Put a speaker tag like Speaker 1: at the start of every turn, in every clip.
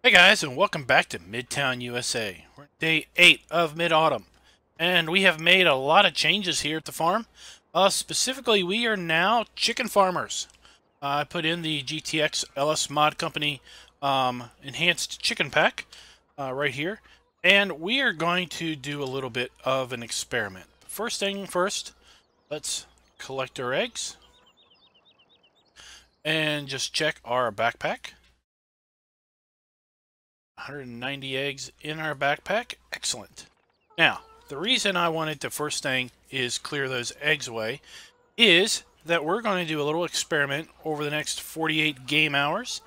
Speaker 1: Hey guys, and welcome back to Midtown, USA. We're day 8 of mid-autumn, and we have made a lot of changes here at the farm. Specifically, we are now chicken farmers. I put in the GTX LS Mod Company enhanced chicken pack right here, and we are going to do a little bit of an experiment. First thing first, let's collect our eggs and just check our backpack. 190 eggs in our backpack. Excellent. Now, the reason I wanted to first thing is clear those eggs away is that we're going to do a little experiment over the next 48 game hours.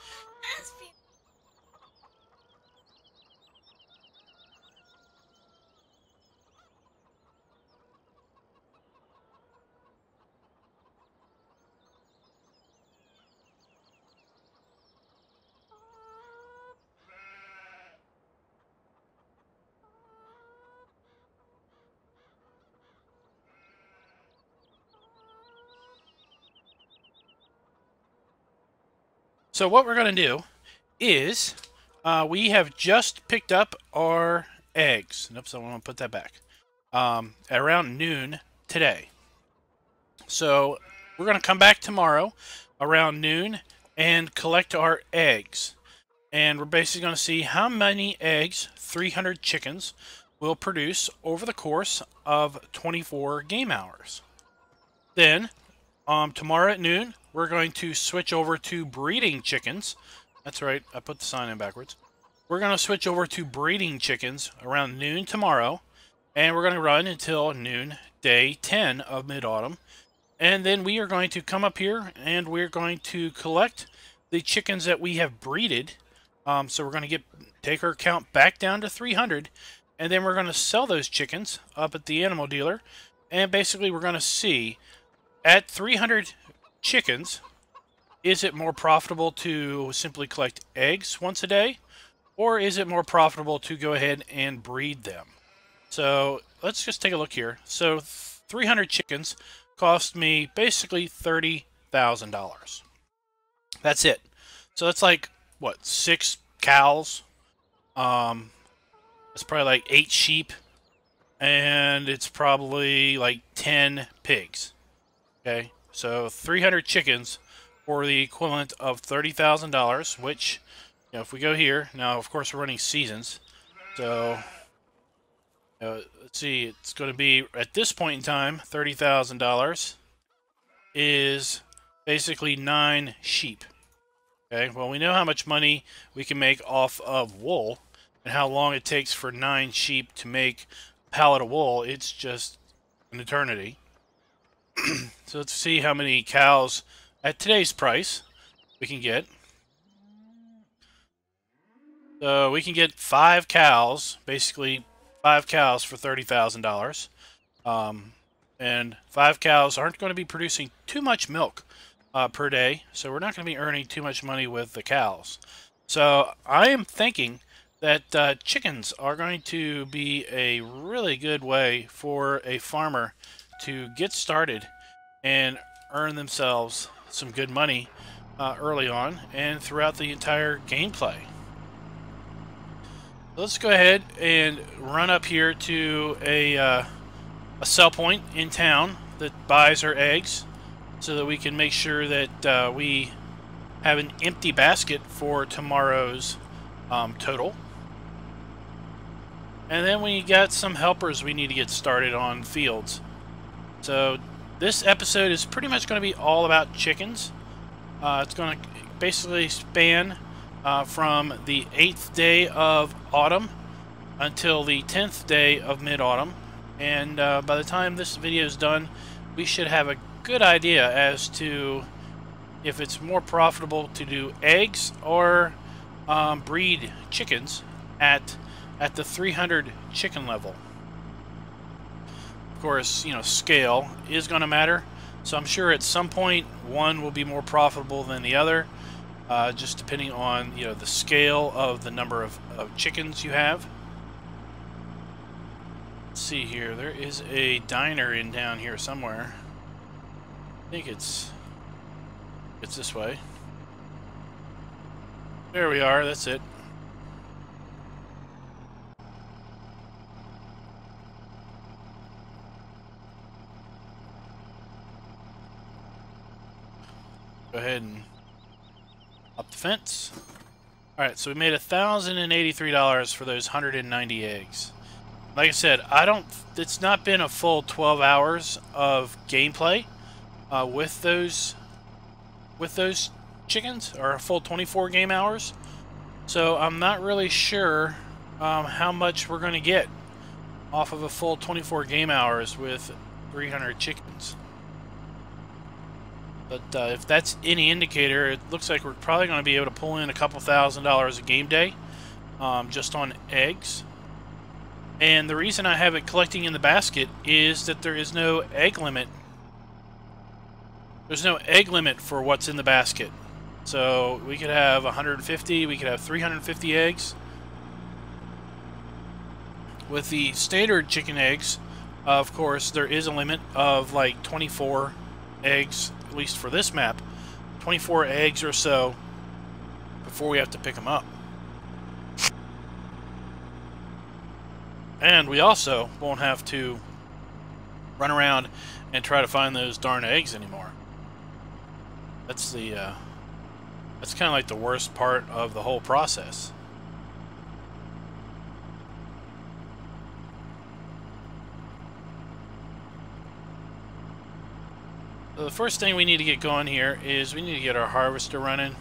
Speaker 1: So what we're going to do is we have just picked up our eggs. Oops, I want to put that back. At around noon today. So we're going to come back tomorrow around noon and collect our eggs. And we're basically going to see how many eggs 300 chickens will produce over the course of 24 game hours. Then, tomorrow at noon, we're going to switch over to breeding chickens. That's right, I put the sign in backwards. We're going to switch over to breeding chickens around noon tomorrow, and we're going to run until noon, day 10 of mid-autumn. And then we are going to come up here, and we're going to collect the chickens that we have breeded. So we're going to take our count back down to 300, and then we're going to sell those chickens up at the animal dealer. And basically we're going to see, at 300 chickens, is it more profitable to simply collect eggs once a day, or is it more profitable to go ahead and breed them? So let's just take a look here. So 300 chickens cost me basically $30,000. That's it. So that's like, what, 6 cows? It's probably like 8 sheep, and it's probably like 10 pigs. Okay, so 300 chickens for the equivalent of $30,000, which, you know, if we go here, now of course we're running seasons, so let's see, it's going to be, at this point in time, $30,000 is basically 9 sheep. Okay, well, we know how much money we can make off of wool and how long it takes for 9 sheep to make a pallet of wool. It's just an eternity. So let's see how many cows at today's price we can get. So we can get 5 cows, basically 5 cows for $30,000. And 5 cows aren't going to be producing too much milk per day, so we're not going to be earning too much money with the cows. So I am thinking that chickens are going to be a really good way for a farmer to get started and earn themselves some good money early on and throughout the entire gameplay. Let's go ahead and run up here to a sell point in town that buys our eggs, so that we can make sure that we have an empty basket for tomorrow's total. And then we got some helpers we need to get started on fields. So this episode is pretty much going to be all about chickens. It's going to basically span from the 8th day of autumn until the 10th day of mid-autumn. And by the time this video is done, we should have a good idea as to if it's more profitable to do eggs or breed chickens at the 300 chicken level. Of course, you know, scale is going to matter, so I'm sure at some point one will be more profitable than the other, just depending on, you know, the scale of the number of chickens you have. Let's see here, there is a diner in down here somewhere. I think it's this way. There we are, that's it. Go ahead and up the fence. Alright, so we made $1,083 for those 190 eggs. Like I said, it's not been a full 12 hours of gameplay with those chickens, or a full 24 game hours. So I'm not really sure how much we're going to get off of a full 24 game hours with 300 chickens. But if that's any indicator, it looks like we're probably going to be able to pull in a couple $1,000s a game day just on eggs. And the reason I have it collecting in the basket is that there is no egg limit. There's no egg limit for what's in the basket. So we could have 150, we could have 350 eggs. With the standard chicken eggs, of course, there is a limit of like 24 eggs, at least for this map. 24 eggs or so before we have to pick them up. And we also won't have to run around and try to find those darn eggs anymore. That's the that's kind of like the worst part of the whole process. So the first thing we need to get going here is we need to get our harvester running.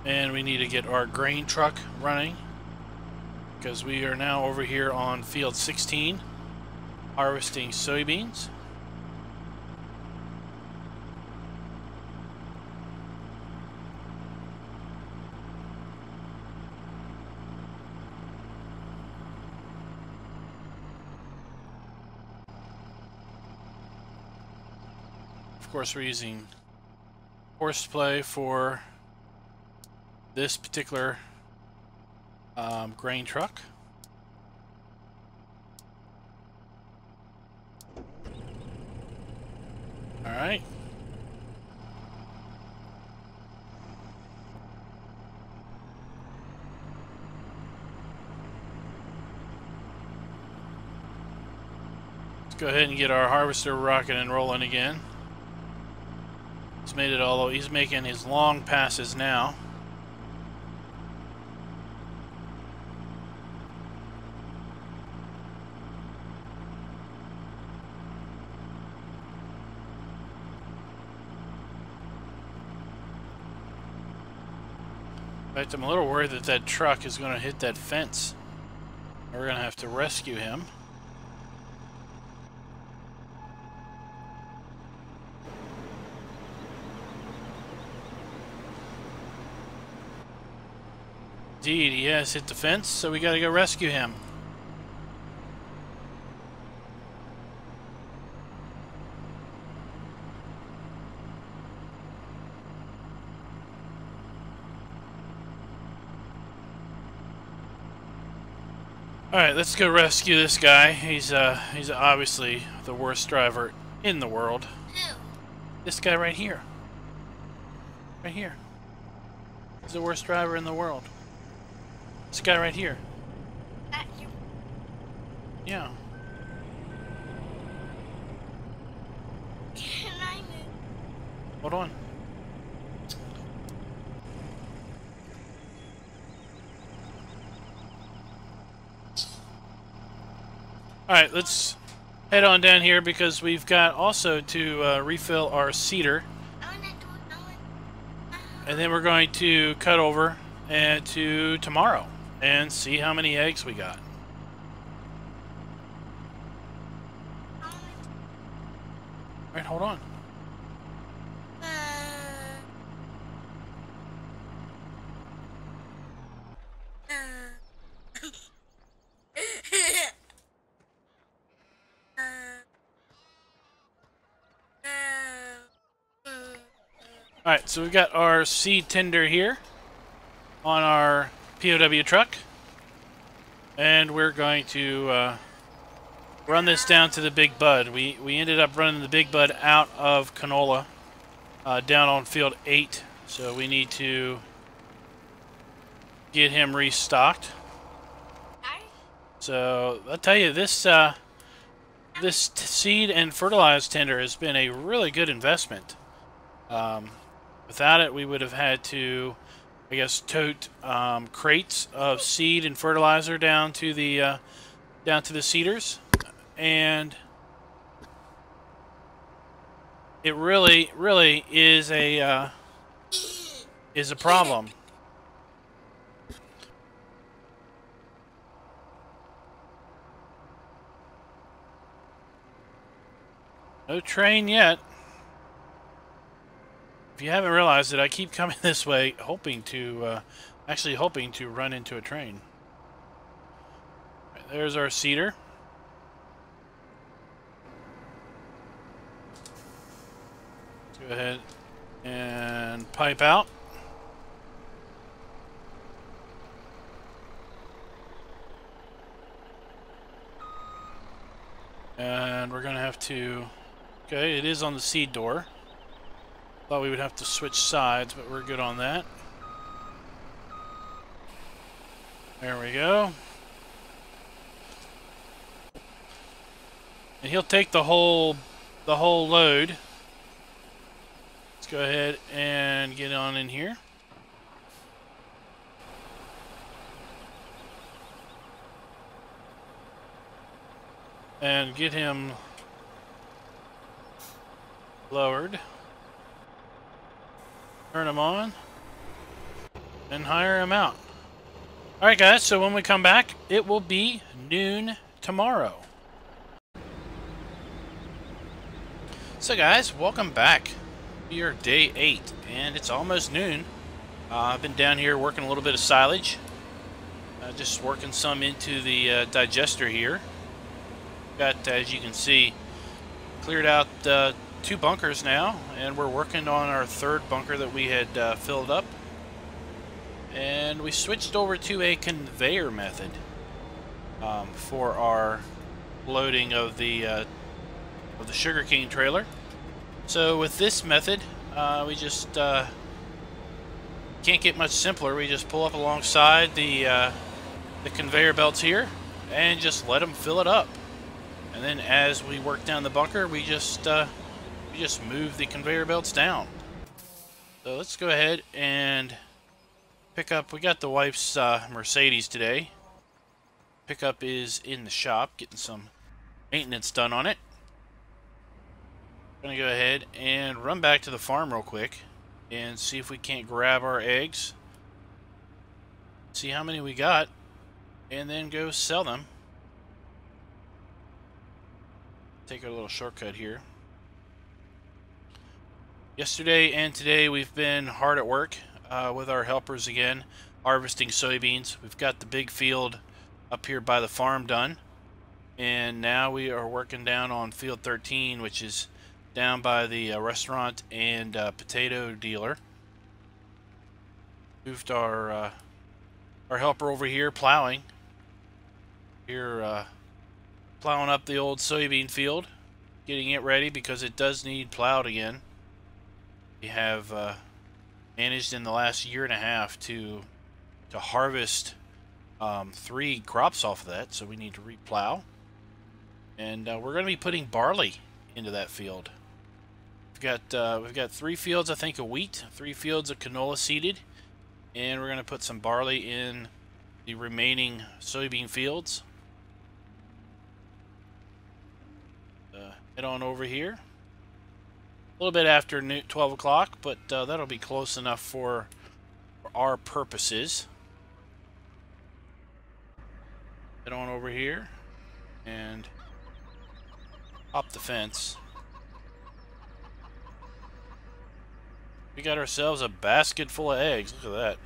Speaker 1: And we need to get our grain truck running, because we are now over here on field 16 harvesting soybeans. Of course, we're using horseplay for this particular grain truck. All right. Let's go ahead and get our harvester rocking and rolling again. He's made it all. He's making his long passes now. In fact, I'm a little worried that that truck is going to hit that fence. We're going to have to rescue him. Indeed, he has hit the fence, so we got to go rescue him. Alright, let's go rescue this guy. He's obviously the worst driver in the world.
Speaker 2: Who?
Speaker 1: This guy right here. Right here. He's the worst driver in the world. This guy right here.
Speaker 2: That you?
Speaker 1: Yeah.
Speaker 2: Can I move?
Speaker 1: Hold on. Alright, let's head on down here because we've got also to refill our cedar. And then we're going to cut over and to tomorrow and see how many eggs we got. Alright, hold on. Alright, so we've got our seed tender here on our POW truck. And we're going to run this down to the Big Bud. We ended up running the Big Bud out of canola down on field 8. So we need to get him restocked. So I'll tell you, this this seed and fertilized tender has been a really good investment. Without it, we would have had to, I guess, tote crates of seed and fertilizer down to the seeders, and it really is a problem. No train yet. If you haven't realized it, I keep coming this way, actually hoping to run into a train. Right, there's our seeder. Let's go ahead and pipe out. And we're gonna have to, okay, it is on the seed door. Thought we would have to switch sides, but we're good on that. There we go. And he'll take the whole load. Let's go ahead and get on in here. And get him lowered. Turn him on. And hire him out. Alright guys, so when we come back, it will be noon tomorrow. So guys, welcome back. We are day 8, and it's almost noon. I've been down here working a little bit of silage. Just working some into the digester here. Got, as you can see, cleared out 2 bunkers now, and we're working on our 3rd bunker that we had filled up. And we switched over to a conveyor method for our loading of the sugarcane trailer. So with this method, we just can't get much simpler. We just pull up alongside the conveyor belts here and just let them fill it up. And then as we work down the bunker, we just move the conveyor belts down. So let's go ahead and pick up. We got the wife's Mercedes today. Pickup is in the shop, getting some maintenance done on it. I'm gonna go ahead and run back to the farm real quick and see if we can't grab our eggs. See how many we got, and then go sell them. Take a little shortcut here. Yesterday and today we've been hard at work with our helpers again, harvesting soybeans. We've got the big field up here by the farm done, and now we are working down on field 13, which is down by the restaurant and potato dealer. Moved our helper over here plowing. Here plowing up the old soybean field, getting it ready because it does need plowed again. We have managed in the last year and a half to harvest 3 crops off of that, so we need to replow. And we're going to be putting barley into that field. We've got 3 fields, I think, of wheat, 3 fields of canola seeded, and we're going to put some barley in the remaining soybean fields. Head on over here. A little bit after 12 o'clock, but that'll be close enough for our purposes. Head on over here and hop the fence. We got ourselves a basket full of eggs. Look at that.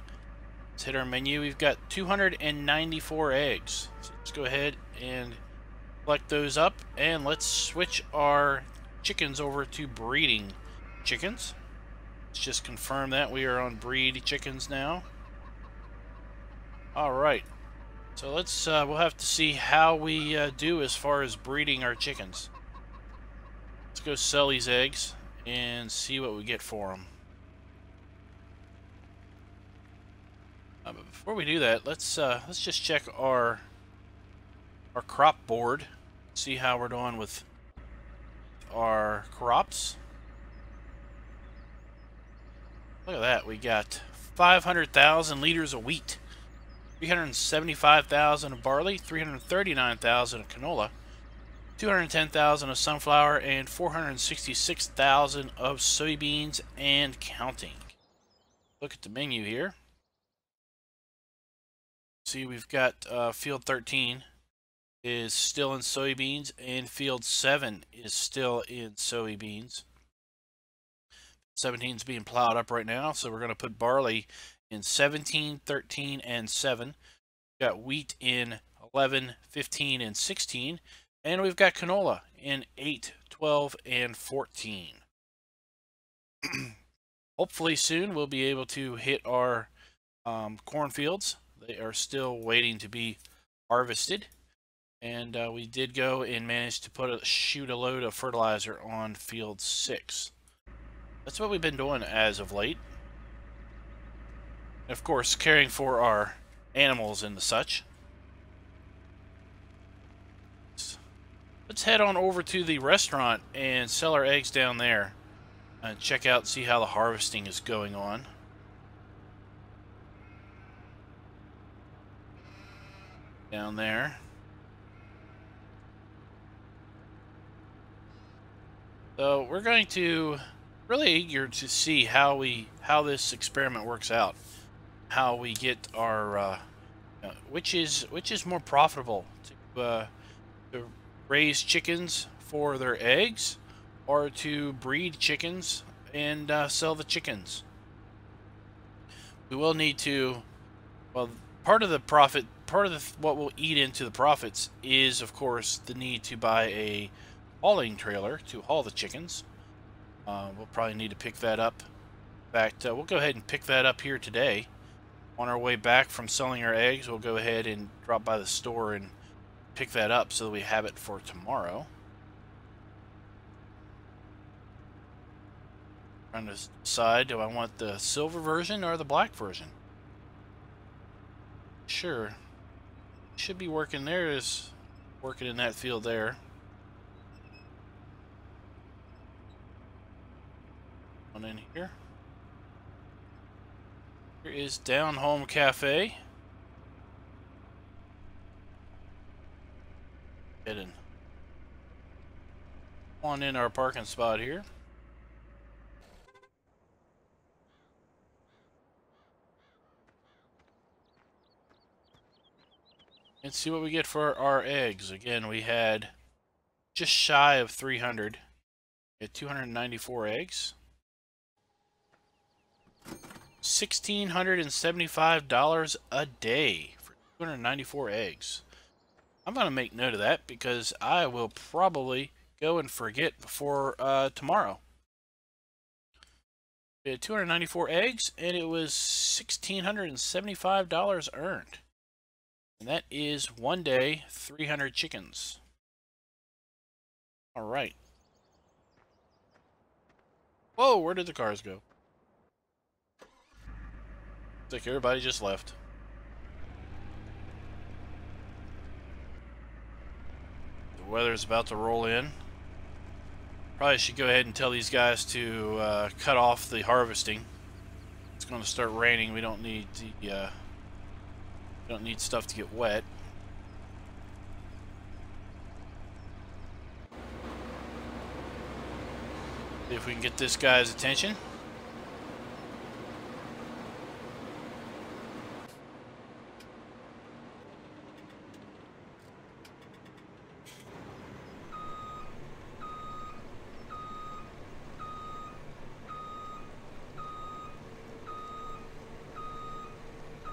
Speaker 1: Let's hit our menu. We've got 294 eggs. So let's go ahead and collect those up, and let's switch our chickens over to breeding chickens. Let's just confirm that we are on breed chickens now. Alright, so let's we'll have to see how we do as far as breeding our chickens. Let's go sell these eggs and see what we get for them. But before we do that, let's just check our crop board, see how we're doing with our crops. Look at that. We got 500,000 liters of wheat, 375,000 of barley, 339,000 of canola, 210,000 of sunflower, and 466,000 of soybeans and counting. Look at the menu here. See, we've got field 13 is still in soybeans, and field 7 is still in soybeans. 17 is being plowed up right now, so we're going to put barley in 17, 13, and 7. We've got wheat in 11, 15, and 16. And we've got canola in 8, 12, and 14. Hopefully soon we'll be able to hit our cornfields. They are still waiting to be harvested. And we did go and manage to shoot a load of fertilizer on field 6. That's what we've been doing as of late. And of course, caring for our animals and the such. Let's head on over to the restaurant and sell our eggs down there and check out, see how the harvesting is going on. Down there. So we're going to really eager to see how this experiment works out, how we get our which is more profitable to raise chickens for their eggs, or to breed chickens and sell the chickens. We will need to, well, part of the profit, what we'll eat into the profits is, of course, the need to buy a hauling trailer to haul the chickens. We'll probably need to pick that up. In fact, we'll go ahead and pick that up here today. On our way back from selling our eggs, we'll go ahead and drop by the store and pick that up so that we have it for tomorrow. Trying to decide, do I want the silver version or the black version? Sure. Should be working there, is working in that field there. One in here. Here is Down Home Cafe. Heading on in our parking spot here. And see what we get for our eggs. Again, we had just shy of 300. We had 294 eggs. $1,675 a day for 294 eggs. I'm going to make note of that because I will probably go and forget before tomorrow. We had 294 eggs, and it was $1,675 earned. And that is one day, 300 chickens. All right. Whoa, where did the cars go? Looks like everybody just left. The weather's about to roll in. Probably should go ahead and tell these guys to cut off the harvesting. It's going to start raining. We don't need the don't need stuff to get wet. See if we can get this guy's attention.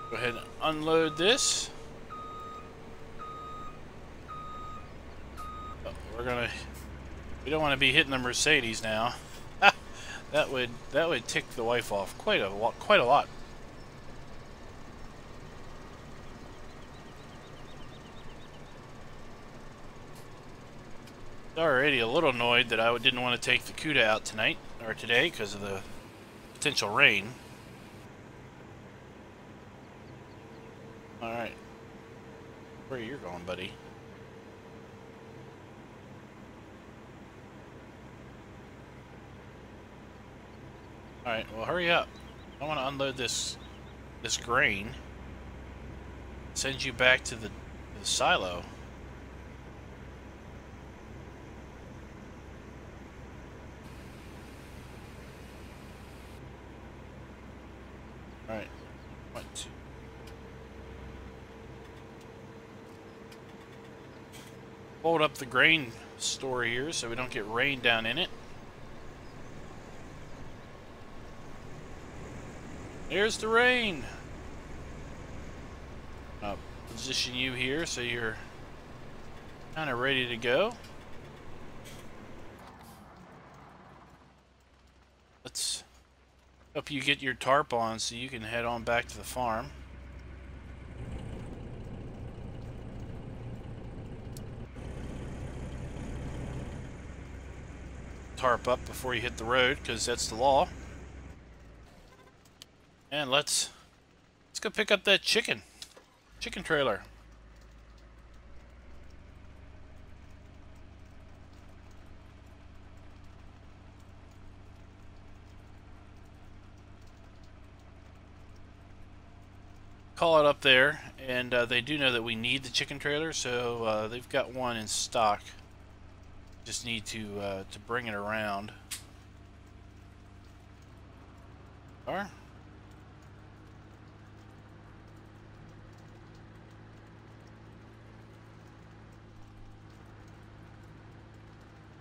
Speaker 1: Go ahead and unload this. Oh, we don't want to be hitting the Mercedes now. That would tick the wife off quite a lot. Already a little annoyed that I didn't want to take the CUDA out tonight or today because of the potential rain. Alright. Where are you going, buddy? Alright, well hurry up. I want to unload this grain. Send you back to the silo. Alright. What? Hold up the grain store here so we don't get rain down in it. There's the rain. Position you here so you're kind of ready to go. Let's help you get your tarp on so you can head on back to the farm. Tarp up before you hit the road because that's the law. And let's go pick up that chicken trailer. Call it up there, and they do know that we need the chicken trailer, so they've got one in stock. Just need to bring it around. Are?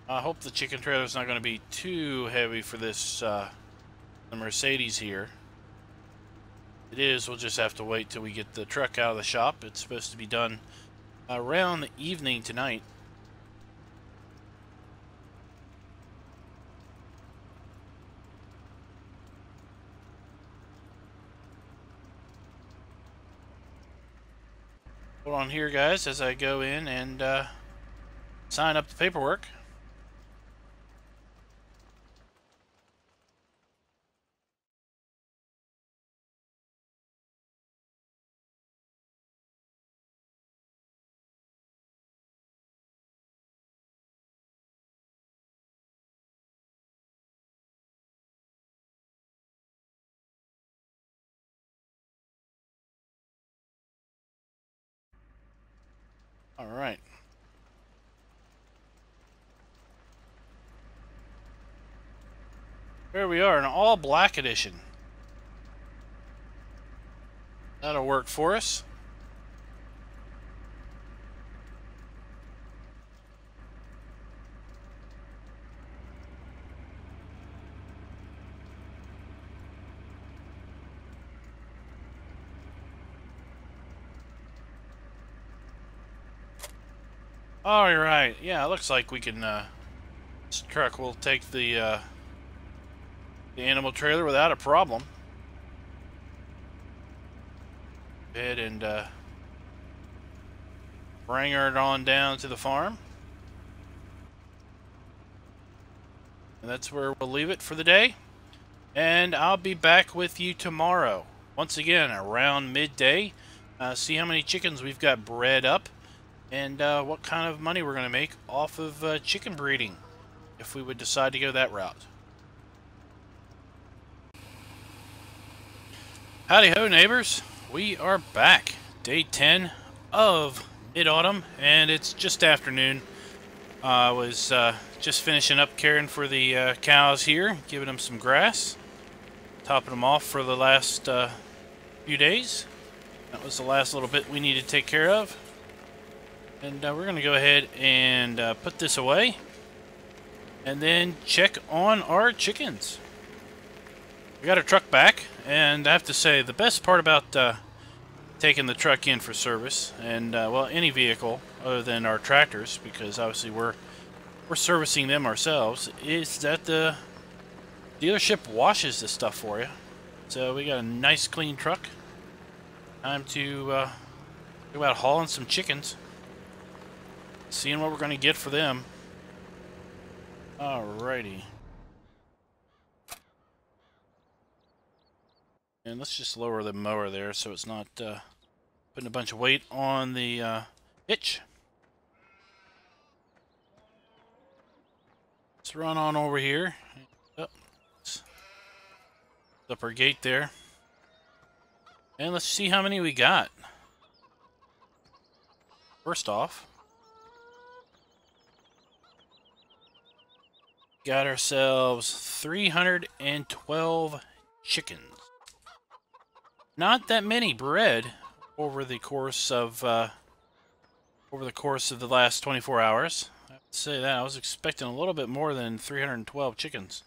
Speaker 1: I hope the chicken trailer is not going to be too heavy for this the Mercedes here. It is, we'll just have to wait till we get the truck out of the shop. It's supposed to be done around the evening tonight. Hold on here, guys, as I go in and sign up the paperwork. All right. Here we are, an all black edition. That'll work for us. All right, yeah, it looks like we can. This truck will take the animal trailer without a problem. Go ahead and bring her on down to the farm, and that's where we'll leave it for the day. And I'll be back with you tomorrow, once again around midday. See how many chickens we've got bred up, and what kind of money we're going to make off of chicken breeding, if we would decide to go that route. Howdy ho, neighbors. We are back. Day 10 of mid-autumn, and it's just afternoon. I was just finishing up caring for the cows here, giving them some grass, topping them off for the last few days. That was the last little bit we needed to take care of. And we're going to go ahead and put this away and then check on our chickens. We got our truck back, and I have to say the best part about taking the truck in for service, and well, any vehicle other than our tractors, because obviously we're servicing them ourselves, is that the dealership washes this stuff for you. So we got a nice clean truck. Time to go out hauling some chickens, seeing what we're going to get for them. Alrighty. And let's just lower the mower there so it's not putting a bunch of weight on the hitch. Let's run on over here. Oh, let's Up our gate there. And let's see how many we got. First off, got ourselves 312 chickens. Not that many bred over the course of the last 24 hours. I have to say that I was expecting a little bit more than 312 chickens.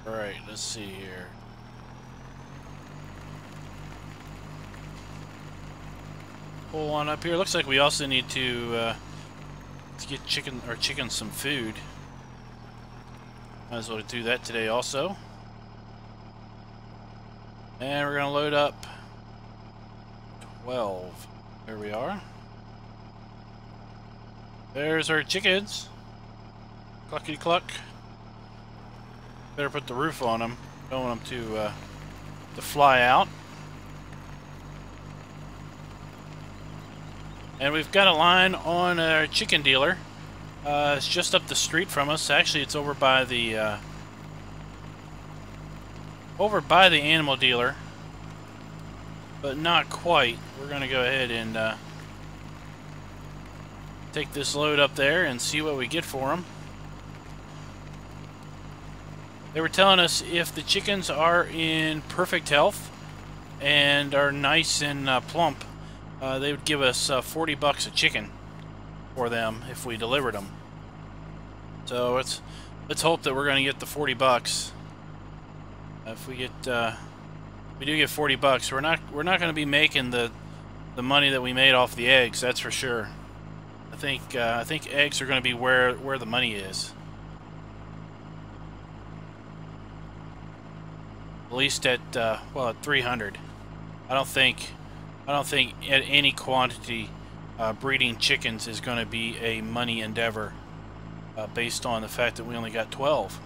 Speaker 1: All right, let's see here. Pull on up here. Looks like we also need to get chickens some food. Might as well do that today also. And we're gonna load up 12. There we are. There's our chickens. Cluckety cluck. Better put the roof on them. Don't want them to fly out. And we've got a line on our chicken dealer. It's just up the street from us. Actually, it's over by the animal dealer, but not quite. We're gonna go ahead and take this load up there and see what we get for them. They were telling us if the chickens are in perfect health and are nice and plump, they would give us 40 bucks a chicken for them if we delivered them. So let's hope that we're going to get the 40 bucks. If we do get 40 bucks, we're not going to be making the money that we made off the eggs. That's for sure. I think eggs are going to be where the money is. At least at well, at 300. I don't think at any quantity breeding chickens is going to be a money endeavor based on the fact that we only got 12.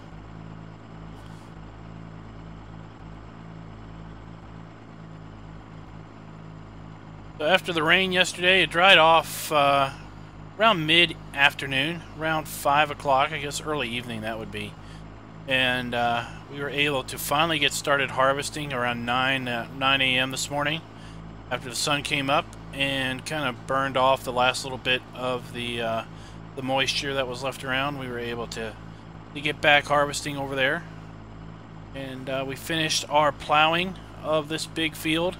Speaker 1: So after the rain yesterday, it dried off around mid-afternoon, around 5 o'clock, I guess early evening that would be. And we were able to finally get started harvesting around 9 a.m. this morning after the sun came up and kind of burned off the last little bit of the moisture that was left around. We were able to get back harvesting over there. And we finished our plowing of this big field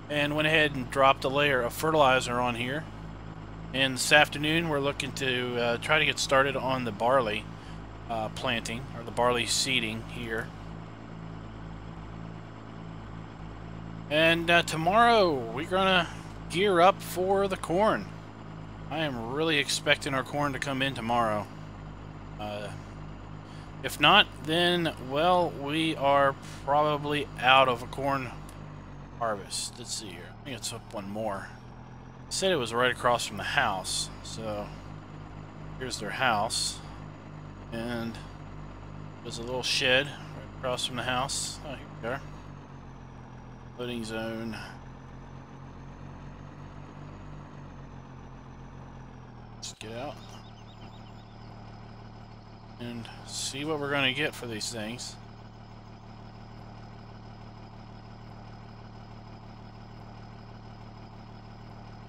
Speaker 1: and went ahead and dropped a layer of fertilizer on here. And this afternoon we're looking to try to get started on the barley planting, or the barley seeding here. And tomorrow we're gonna gear up for the corn. I am really expecting our corn to come in tomorrow. If not, then, well, we are probably out of a corn harvest. Let's see here. I think it's up one more. It said it was right across from the house, so here's their house. And there's a little shed right across from the house. Oh, here we are. Loading zone. Let's get out and see what we're going to get for these things.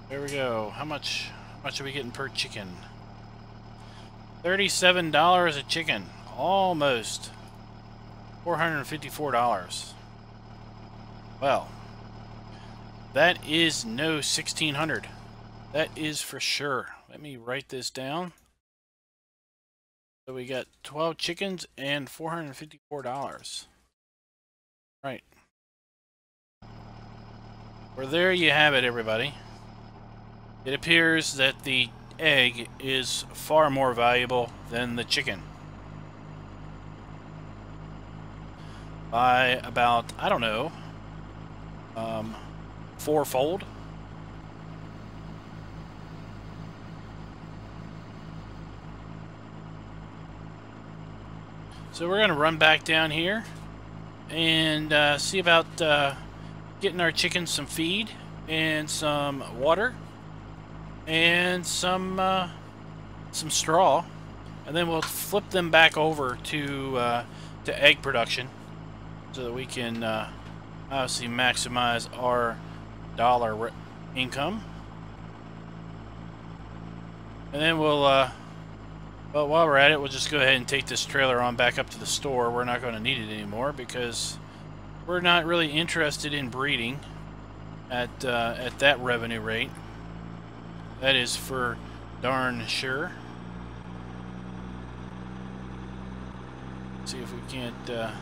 Speaker 1: There we go. How much are we getting per chicken? $37 a chicken. Almost $454. Well, that is no 1600. That is for sure. Let me write this down. So we got 12 chickens and $454. Right. Well, there you have it, everybody. It appears that the egg is far more valuable than the chicken. By about, I don't know, fourfold. So we're going to run back down here and see about getting our chickens some feed and some water and some some straw, and then we'll flip them back over to egg production, so that we can obviously maximize our dollar income. And then we'll, well, while we're at it, we'll just go ahead and take this trailer on back up to the store. We're not going to need it anymore because we're not really interested in breeding at that revenue rate. That is for darn sure. See if we can't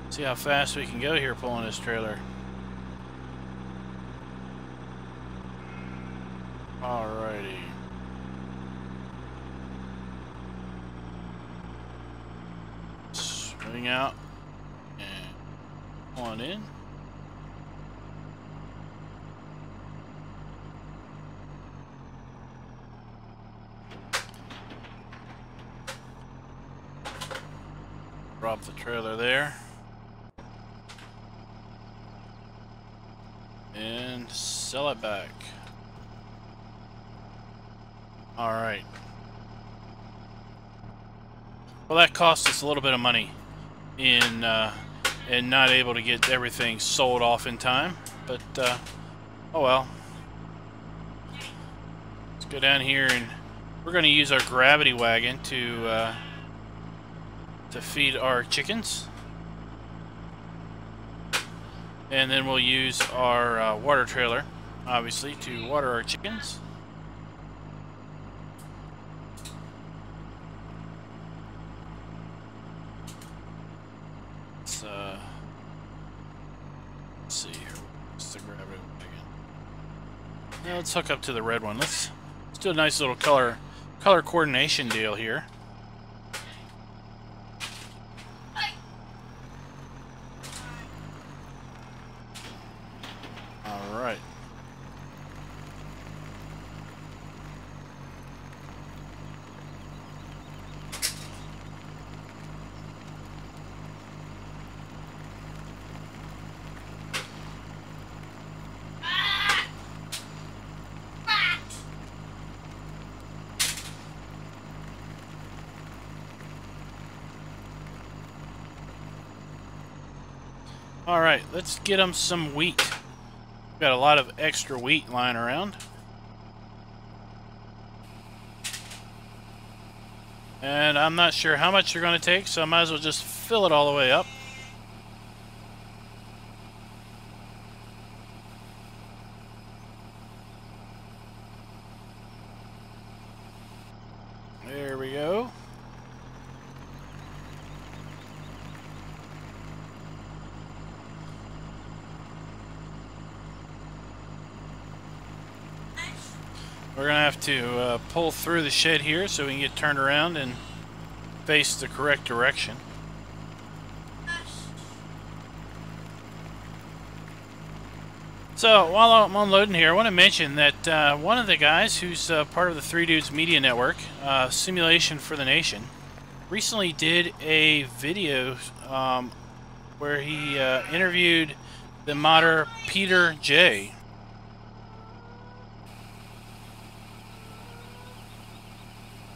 Speaker 1: see how fast we can go here pulling this trailer. Alrighty. Swing out and on in. Drop the trailer there. And sell it back. Alright. Well, that cost us a little bit of money in not able to get everything sold off in time. But, oh well. Let's go down here and we're going to use our gravity wagon to feed our chickens. And then we'll use our water trailer, obviously, to water our chickens. Let's see here. What's the gravity wagon? Now let's hook up to the red one. Let's do a nice little color coordination deal here. Alright, let's get them some wheat. We've got a lot of extra wheat lying around. And I'm not sure how much they're going to take, so I might as well just fill it all the way up. There we go. We're going to have to pull through the shed here so we can get turned around and face the correct direction. So, while I'm unloading here, I want to mention that one of the guys who's part of the Three Dudes Media Network, Simulation for the Nation, recently did a video where he interviewed the modder Peter J.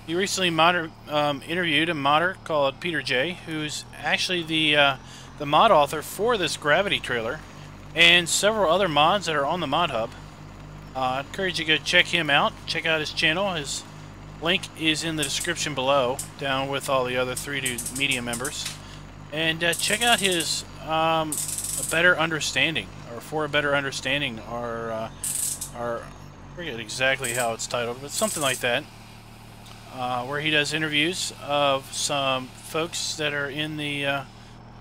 Speaker 1: He recently interviewed a modder called Peter J, who's actually the mod author for this gravity trailer and several other mods that are on the Mod Hub. I encourage you to go check him out. Check out his channel. His link is in the description below, down with all the other 3D Media members. And check out his A Better Understanding, or For a Better Understanding, or I forget exactly how it's titled, but something like that. Where he does interviews of some folks that are in the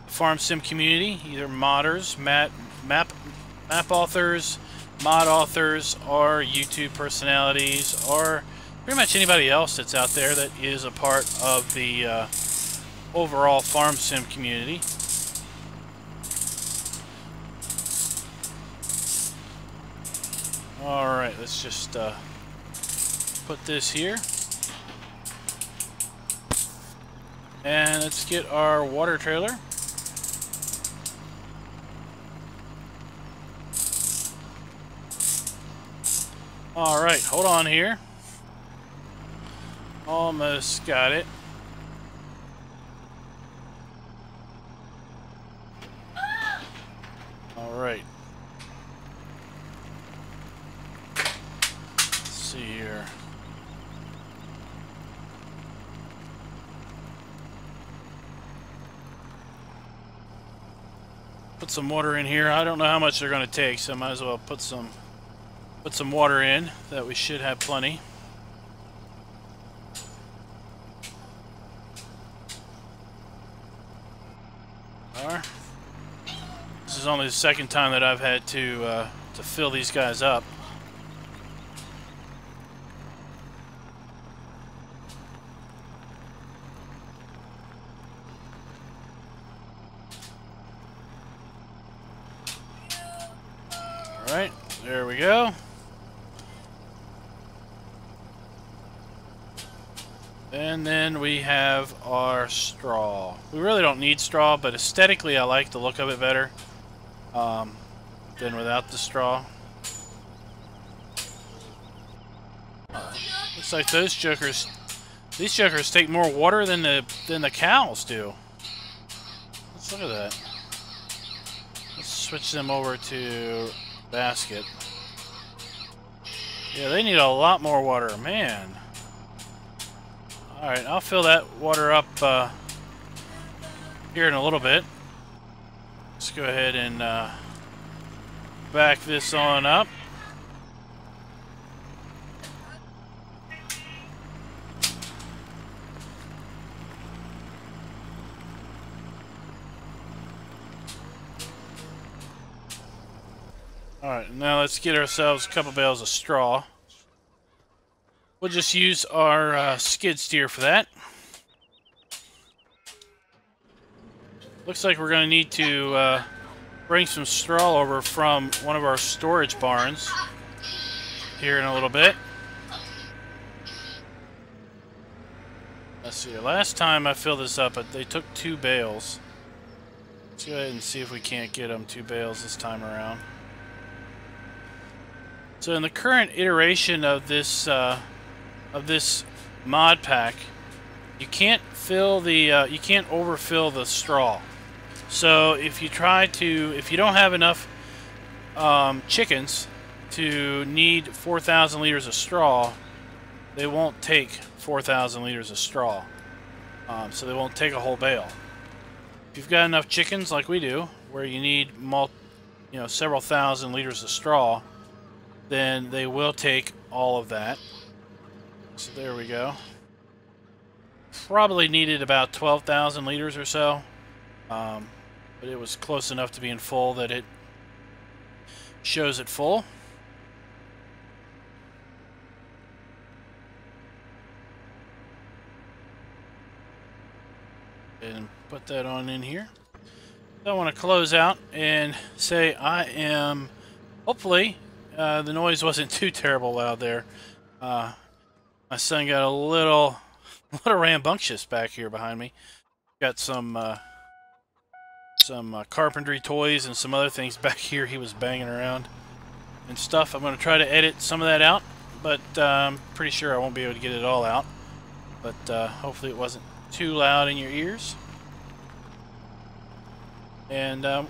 Speaker 1: farm sim community, either modders, map authors, mod authors, or YouTube personalities, or pretty much anybody else that's out there that is a part of the overall farm sim community. Alright, let's just put this here. And let's get our water trailer. Alright, hold on here. Almost got it. All right. Let's see here. Put some water in here. I don't know how much they're going to take, so I might as well put some water in. That we should have plenty. This is only the second time that I've had to fill these guys up. All right, there we go. And then we have our straw. We really don't need straw, but aesthetically I like the look of it better than without the straw. Looks like these jokers take more water than the cows do. Let's look at that. Let's switch them over to basket. Yeah, they need a lot more water, man. Alright, I'll fill that water up here in a little bit. Let's go ahead and back this on up. Alright, now let's get ourselves a couple bales of straw. We'll just use our skid steer for that. Looks like we're going to need to bring some straw over from one of our storage barns here in a little bit. Let's see, last time I filled this up, they took 2 bales. Let's go ahead and see if we can't get them 2 bales this time around. So in the current iteration of this mod pack, you can't overfill the straw. So if you don't have enough chickens to need 4,000 liters of straw, they won't take 4,000 liters of straw. So they won't take a whole bale. If you've got enough chickens like we do, where you need several thousand liters of straw, then they will take all of that. So there we go. Probably needed about 12,000 liters or so, but it was close enough to being full that it shows it full. And put that on in here. So I want to close out and say I am, hopefully, the noise wasn't too terrible out there. My son got a little rambunctious back here behind me. Got some carpentry toys and some other things back here he was banging around and stuff. I'm going to try to edit some of that out, but I'm pretty sure I won't be able to get it all out. But hopefully it wasn't too loud in your ears. And I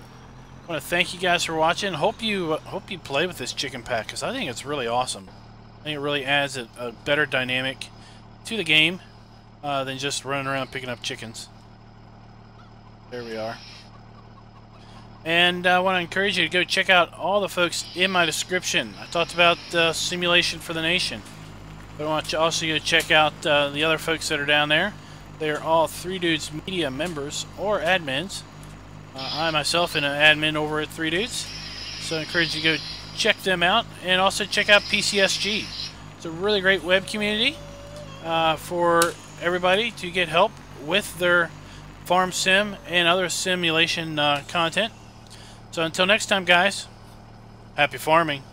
Speaker 1: want to thank you guys for watching. Hope you play with this chicken pack, because I think it's really awesome. I think it really adds a better dynamic to the game than just running around picking up chickens. There we are. And I want to encourage you to go check out all the folks in my description. I talked about Simulation for the Nation. But I want you also to check out the other folks that are down there. They're all 3 Dudes Media members or admins. I myself am an admin over at 3 Dudes. So I encourage you to go check them out. And also check out PCSG. It's a really great web community for everybody to get help with their farm sim and other simulation content. So until next time, guys, happy farming.